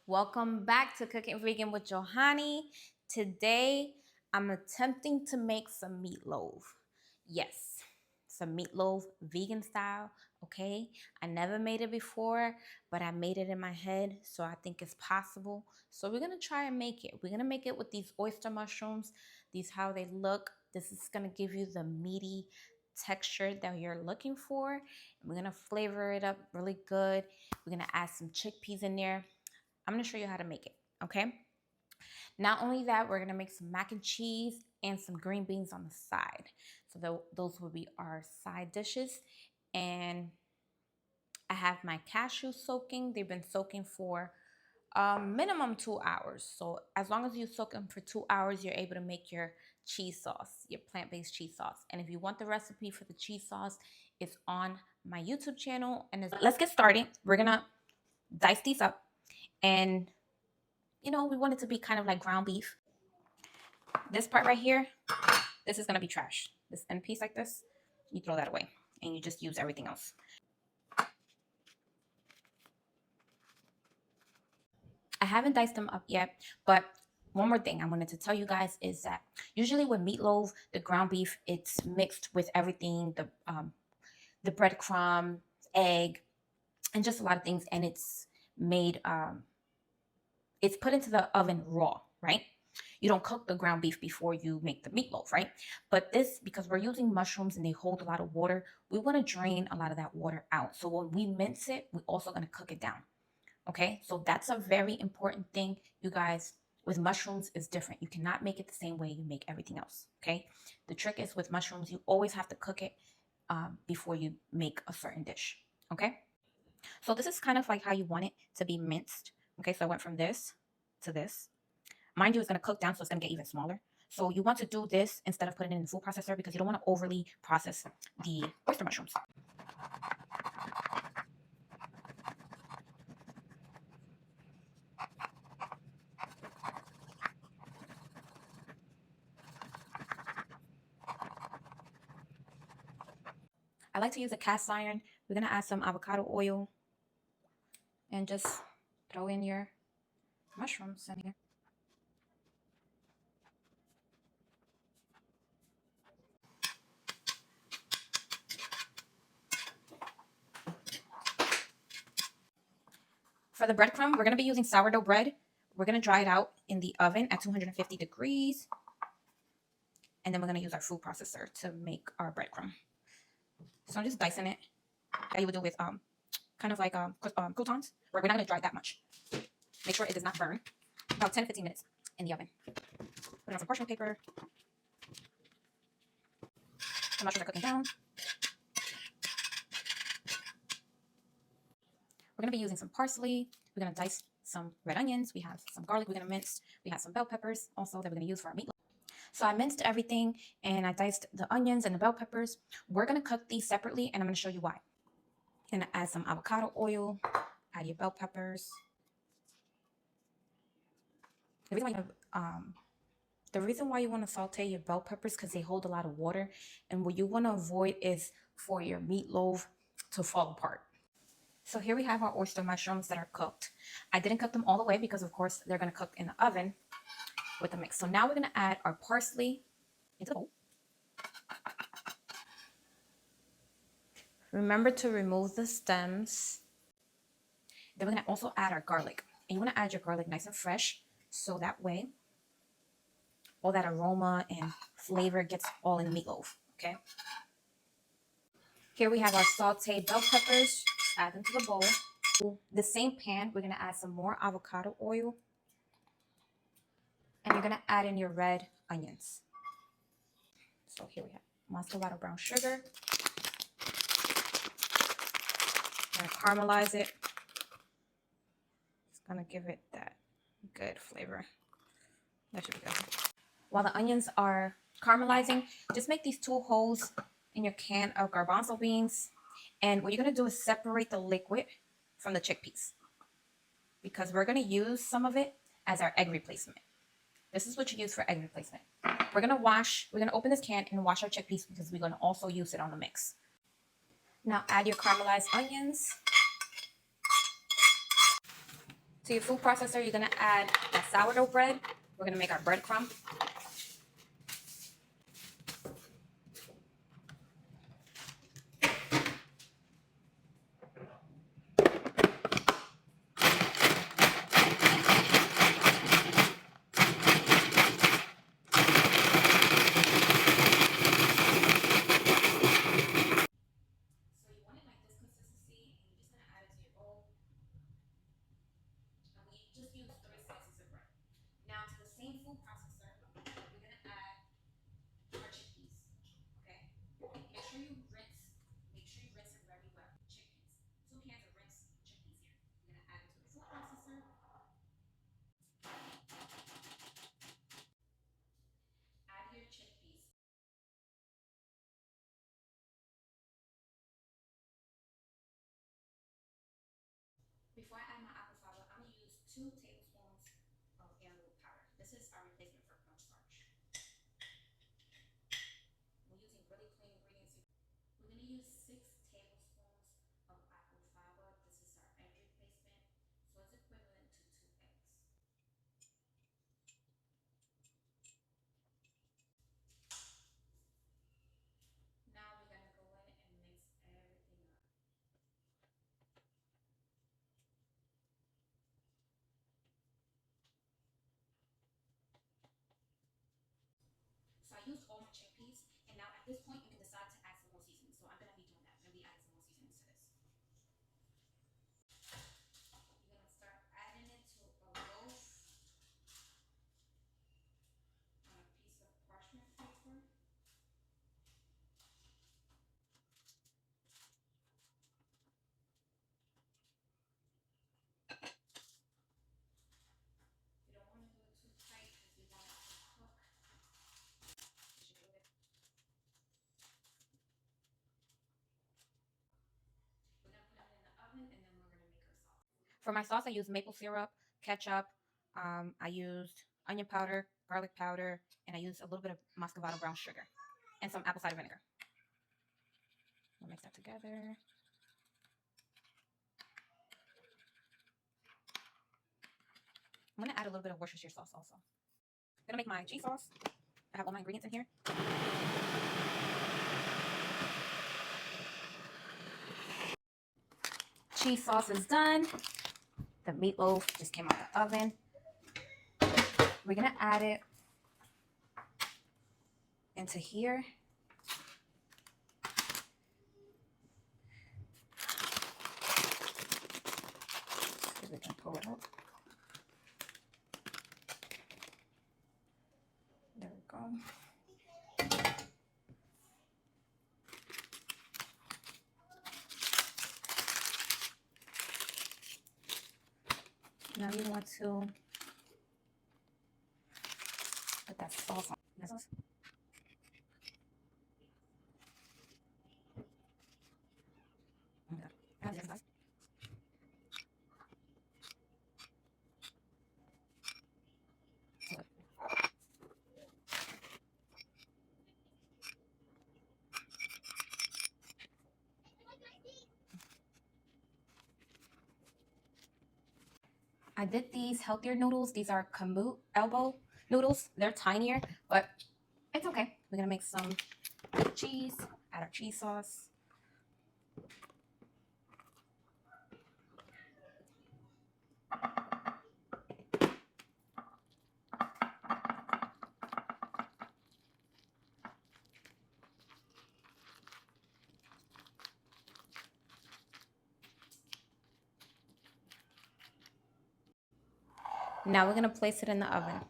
Welcome back to Cooking Vegan with Johanny. Today, I'm attempting to make some meatloaf. Yes, some meatloaf vegan style, okay? I never made it before, but I made it in my head, so I think it's possible. So we're gonna try and make it. We're gonna make it with these oyster mushrooms. These how they look. This is gonna give you the meaty texture that you're looking for. And we're gonna flavor it up really good. We're gonna add some chickpeas in there. I'm gonna show you how to make it, okay? Not only that, we're gonna make some mac and cheese and some green beans on the side. So those will be our side dishes. And I have my cashews soaking. They've been soaking for minimum 2 hours. So as long as you soak them for 2 hours, you're able to make your cheese sauce, your plant-based cheese sauce. And if you want the recipe for the cheese sauce, it's on my YouTube channel. And let's get started. We're gonna dice these up. And we want it to be kind of like ground beef. This part right here, this is going to be trash. This end piece like this, you throw that away and you just use everything else. I haven't diced them up yet, but one more thing I wanted to tell you guys is that usually with meatloaf, the ground beef, it's mixed with everything, the breadcrumb, egg, and just a lot of things, and it's made, it's put into the oven raw, right? You don't cook the ground beef before you make the meatloaf, right? But this, because we're using mushrooms and they hold a lot of water, we want to drain a lot of that water out. So when we mince it, we're also going to cook it down. Okay, so that's a very important thing, you guys. With mushrooms, is different. You cannot make it the same way you make everything else. Okay, the trick is with mushrooms, you always have to cook it before you make a certain dish. Okay, so this is kind of like how you want it to be minced. Okay, so I went from this to this. Mind you, it's going to cook down, so it's going to get even smaller. So you want to do this instead of putting it in the food processor because you don't want to overly process the oyster mushrooms. I like to use a cast iron. We're going to add some avocado oil and just throw in your mushrooms in here. For the breadcrumb, we're going to be using sourdough bread. We're going to dry it out in the oven at 250 degrees. And then we're going to use our food processor to make our breadcrumb. So I'm just dicing it. How you would do with kind of like croutons. We're not going to dry it that much. Make sure it does not burn. About 10 to 15 minutes in the oven. Put on some parchment paper. The mushrooms are cooking down. We're going to be using some parsley. We're going to dice some red onions. We have some garlic we're going to mince. We have some bell peppers also that we're going to use for our meatloaf. So I minced everything and I diced the onions and the bell peppers. We're going to cook these separately and I'm going to show you why. I'm going to add some avocado oil. Add your bell peppers. The reason why you want to saute your bell peppers because they hold a lot of water, and what you want to avoid is for your meatloaf to fall apart. So here we have our oyster mushrooms that are cooked. I didn't cook them all the way because of course they're going to cook in the oven with the mix. So now we're going to add our parsley into the bowl. Remember to remove the stems. Then we're going to also add our garlic. And you want to add your garlic nice and fresh so that way all that aroma and flavor gets all in the meatloaf, okay? Here we have our sauteed bell peppers. Just add them to the bowl. The same pan, we're gonna add some more avocado oil. And you're gonna add in your red onions. So here we have muscovado brown sugar. I'm gonna caramelize it. It's gonna give it that good flavor. That should be good. While the onions are caramelizing, just make these 2 holes in your can of garbanzo beans. And what you're going to do is separate the liquid from the chickpeas because we're going to use some of it as our egg replacement. This is what you use for egg replacement. We're going to open this can and wash our chickpeas because we're going to also use it on the mix. Now add your caramelized onions. To your food processor, you're gonna add that sourdough bread. We're gonna make our breadcrumb. So you want it like this consistency, and you're just gonna add it to your bowl. And we just use 3 slices of bread. Now to the same food processor, we're gonna add our chickpeas. Okay? Make sure you rinse. Make sure you rinse it very well. Chickpeas. 2 cans of rinsed chickpeas here. You're gonna add it to the food processor. Add your chickpeas. Before I add my apple fiber, I'm gonna use 2 tablespoons of arrowroot powder. This is our replacement for cornstarch. We're using really clean ingredients. We're gonna use 6 tablespoons of apple fiber. This is our egg replacement, so it's equivalent to 2 eggs. Now we're gonna go in and mix everything up. So I used all my chickpeas, and now at this point you can decide to add some more seasoning. So I'm gonna be doing that. I'm gonna be adding some more seasonings to this. You're gonna start adding it to a loaf on a piece of parchment paper. You don't want to do it too tight because you want it to cook. We're gonna put it in the oven, and then we're gonna make our sauce. For my sauce, I used maple syrup, ketchup. I used onion powder, garlic powder, and I used a little bit of muscovado brown sugar and some apple cider vinegar. We'll mix that together. I'm gonna add a little bit of Worcestershire sauce also. I'm gonna make my cheese sauce. I have all my ingredients in here. Cheese sauce is done. The meatloaf just came out of the oven. We're gonna add it into here. See if we can pull it out. There we go. Now you want to put that sauce on. That sauce. I did these healthier noodles. These are kamut elbow noodles. They're tinier, but it's okay. We're gonna make some cheese, add our cheese sauce. Now we're gonna place it in the oven.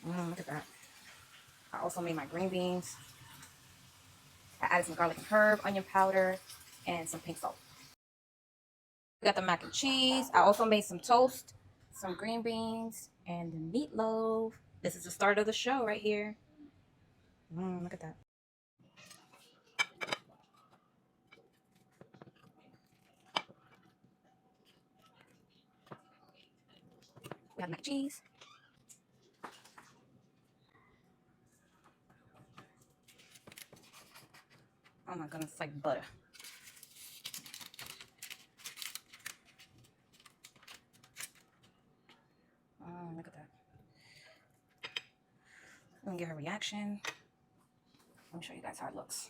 Look at that. I also made my green beans. I added some garlic and herb, onion powder, and some pink salt. We got the mac and cheese. I also made some toast, some green beans, and the meatloaf. This is the start of the show right here. Look at that. We have mac and cheese. Oh my goodness, it's like butter. Let me get her reaction. Let me show you guys how it looks.